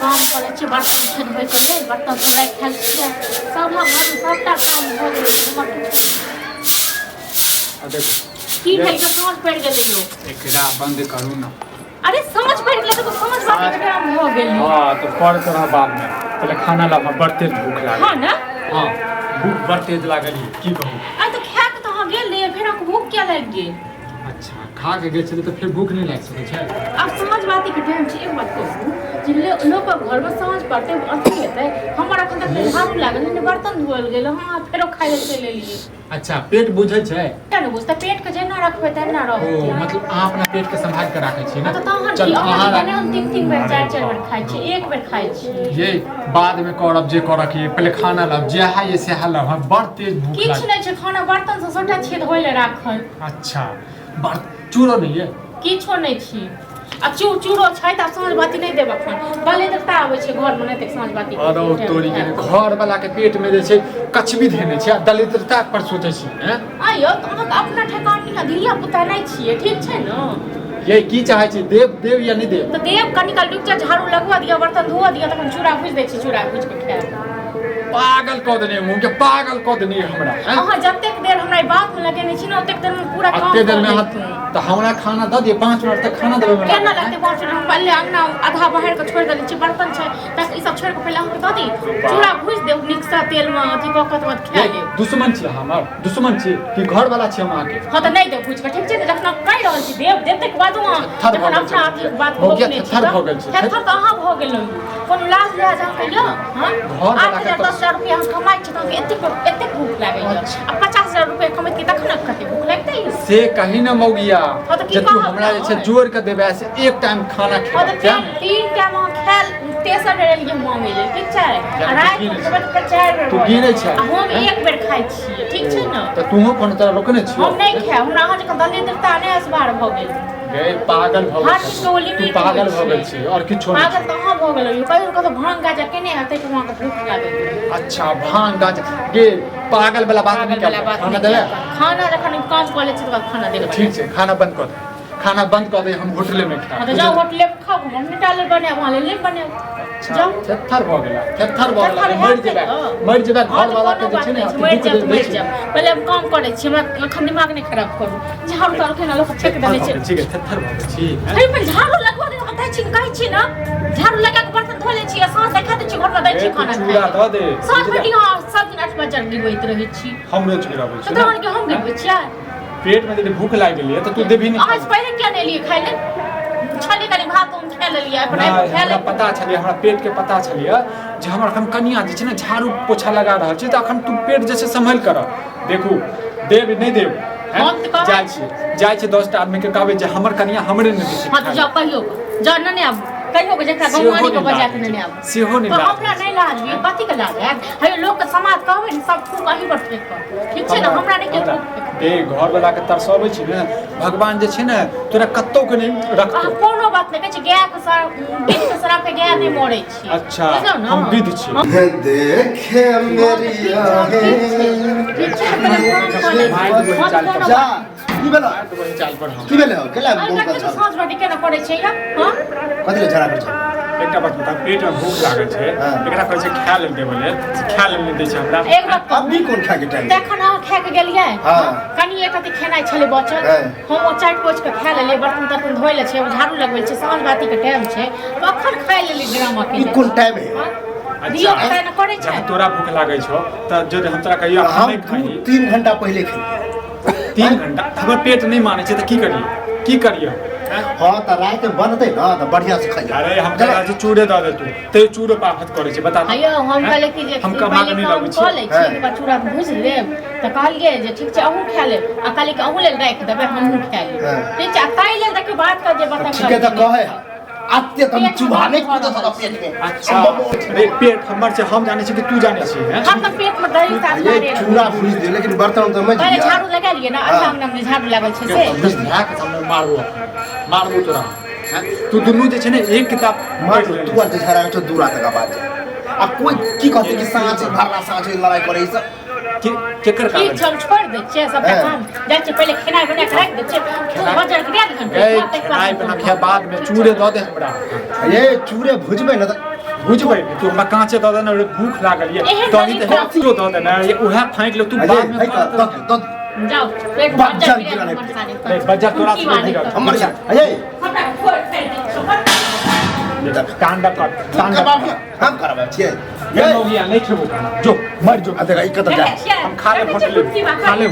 काम चलै छै बर्तन छन होय के लेल बर्तन सब राखि खाल छियै सब हम सबटा काम भ गेलै हमर की भेल के समझ पड़ गेलै यो एकरा बंद करू ना। अरे समझ पड़ गेलै तो समझ बात के टाइम हो गेल। हां तो कर तोरा बाद में पहले खाना ला बढ़ते भूख लागल। हां ना हां भूख बढ़ते लागल की कहूं। आ तो खा के तो हां गेल ले फिर हमको भूख क्या लग गेल। अच्छा खा के गेल छले तो फिर भूख नहीं लाग सकै छै। अब समझ बात के टाइम छै एक बात कहूं जिले लोग घर में समझ पड़ते अथी हेतै हमर अखन तक झाड़ू लागल ने बर्तन धोल गेल हां फेरो खाइ ले चले एलिए। अच्छा पेट बुझै छै क्या न बुझता पेट के जेना रखबे तेना रह। ओ मतलब अहाँ अपना पेट के संभाल के राखै छी ना। तो तहन की अहाँ ने हम 3 बेर 4 बेर खाइ छी एक बेर खाइ छी। ये बाद में करब जे करब की पहले खाना लब जे है ये से हाल हम बड़ तेज भूख लाग। किछ नै छै खाना बर्तन से सबटा छेद होइले राखल। अच्छा बड़ चूरो नहीं है किछो नै छी आ चूरो छै त साँझ बाती नै देब अखन बाले देवता आबै छै घर में नै त साँझ बाती। अरे तोरी के घर वाला के पेट में जे छै कछ भी देने छै दलिद्रता पर सोचै छी हैं। आयो त अहाँ अपना ठेकानी ना धिया पुता नै छियै ठीक छै न। ये की चाहे छी देव देव या नहीं देव। तो देव कनी काल रुक जा झाड़ू लगवा दिया बर्तन धोवा दिया तखन चूड़ा भूज दै छी चूड़ा भूज के खाएब। पागल क देने मुंह के पागल क देने हमरा हैं। अहाँ जतेक देर हमरा बात में लगेने छी न ओतेक देर में पूरा काम अते देर में कर तो हमरा खाना द दिए 5 मिनट तक खाना देबे में केना लगते 5 मिनट हम पहले अंगना आधा बाहर के छोड़ देली छी बर्तन छै तक ई सब छोड़ के पहले हमके द दी चूड़ा भूज देब नीक से तेल में अथी क के मत खा ले। दुश्मन छी हमर दुश्मन छी कि घर वाला छी हम आके। हां त नै दे भूज के ठीक छै जखन कहि रहल छी देव देते के बाद जखन अपना अथी बात हो गया थर हो गेल छै थर त अहाँ भ गेल कोनो लाज लिहाज अहाँ कहियो हां 8,000-10,000 रुपया हम कमाइ छी त एते भूख लागै छै आ 50,000 रुपया कमाइ के तखन कते भूख लागतै से कहीं न मौगिया जे तू हमरा जे छै जोर के देबे से एक टाइम खाना खा क्या 3 टाइम खाल तेसर बेर एलिए मांगे ले ठीक छै आ रात के बाद 4 बेर तू गिनै छै हम एक बेर खाइ छी ठीक छै न। त तू कोनो तरह रोकने छी हम नै खाए हमरा अहाँ जका दलिद्रता नै असबार भ गेल। गे पागल भ गेल तू पागल भ गेल छी और किछो नहीं पागल त अहाँ भ गेल यो कहियो कतो भांग गाजा केने हेतै त वहां के भूख लागै। अच्छा भांग गाजा गे पागल वाला बात नहीं कर खाना देबे खाना जखन काम क ले छी त खाना देबे ठीक छै खाना बंद कर खाना बंद कर दे हम होटले में खा। त जाओ होटले में खाओ हम निकाले बने वहां ले बने जाओ थेथर भ गेला मर जेबे घर वाला के जे छै ने मर जाब पहले हम काम करे छी हमरा अखन दिमाग नै खराब करू झाड़ू त रखे ना लोग फेक देने छै ठीक है थेथर भ गेल छी अरे पर झाड़ू लगवा दे बताइ छी कहै छी ना झाड़ू लगा के बर्तन धो ले छी साँझ देखा दे छी घर में दै छी खाना चूड़ा द दे साँझ बेटी हां सब दिन 8 बजे गिरबैत रहै छी हमरे चूड़ा बोल त तहन के हम गिरबै छियै पेट में यदि भूख लाग गेली त तू देबी नहीं आज पहले क्या दे लिए खाइ ले छली कनी भात हम खा लेलिए अपने खा ले पता छलिए हमरा पेट के पता छलिए जे हमर हम कनिया जे छै ने झाड़ू पोछा लगा रहल छै त अखन तू पेट जे छै संभाल कर देखू देब नहीं देब जाय छै 10 टा आदमी के कहबै जे हमर कनिया हमरे नहीं दै छै। हां तो जाओ कहियो जा न ने अब कहियो के जकरा गौवानी के बजा के नहीं अब सेहो नहीं तो हमरा नहीं लाज भी कथि के लाज है हे लोग के समाज कहबै ने सब खूब कहीं पर फेंक ठीक छै ना हमरा नहीं के ए घर वाला के तरसबै छी ने भगवान जे छै ने तोरा कत्तो के नहीं रखतो कोनो बात नहीं कहै छै गाय के सर बीच के सराप के गाय नहीं मरै छी। अच्छा हम विध छी देखे मेरी ठीक छै जा की भेल चाल पर हम की भेल केला बहुत अच्छा साँझ रोटी केना पड़ै छै या हां कथि ले झगड़ा कर छै एकटा बात बता पेट में भूख लागल छै एकरा कहै छै खा ले देबे ले खा ले नहीं दै छै हमरा एक बात अभी कोन खा के टाइम देखन अहाँ खा के गेलियै कनी एक रति खेनाइ छलै बचल हम ओ चाट पोछ के खा लेलियै बर्तन तर्तन धोइ ले छै झाड़ू लगबै छै साँझ बाती के टाइम छै तो अखन खाइ लेली ड्रामा के ई कोन टाइम है दियो के न करे छै तोरा भूख लागै छौ त जे हम तोरा कहियो हम 3 घंटा पहले खेलिए 3 घंटा हमर पेट नहीं माने छै त की करिए हां त रात में बनतै न त बढ़िया से खाइए। अरे हम तोरा जे चूड़े द दे तू ते चूड़ो पाफत करे छै बता अयो हम कहले कि जे हम कमा के नहीं लगै छै खा लै छी एक बार चूड़ा भूज लेब त कहलिए जे ठीक छै अहूँ खा लेब आ कहलिए कि अहूँ लेल राख देबै हमहूँ खा लेब ठीक छै ताई लेल देखियो बात कर जे बता ठीक है त कहे आते तुम चुभाने को तो साला पेट में अच्छा अरे पेट हमर से हम जाने छी कि तू जाने छी हैं हम त पेट में दही साथ ये मारे चूड़ा भूज दे लेकिन बर्तन तो मैं पहले झाड़ू लगा लिए ना अच्छा अंगना में झाड़ू लागल छै से बस ध्यान के सामने मारबो तोरा हैं तू दुनू जे छै ने एक किताब मार तू और झगड़ा तो दूर तक बात आ कोई की कहते कि सांच भरना सांच लड़ाई करे सब केकर की हम छोड़ दे छै सब काम जाय छै पहले खेनाइ बना के रख दे छै तू बजर के दे खाना बना के बाद में चूड़े द दे हमरा ये चूड़े भुजबे न त बुझबै तू हमरा कांचे द देना रे भूख लागल ये एहन तोही गरीब त हेक्सियो द देना ये उहे फाइक ले तू बाद में जाओ पेट भर बच्चा जा गिरा नहीं। बिरयानी बच्चा तोरा से नहीं रह हमर जा अजय हमरा फोड़ फेंक दे कांड कर कांड कबाब हम करबे छियै ये हो गया नहीं खेबो जो मर जो आ देखा ई कत जा हम खा ले फट ले खा ले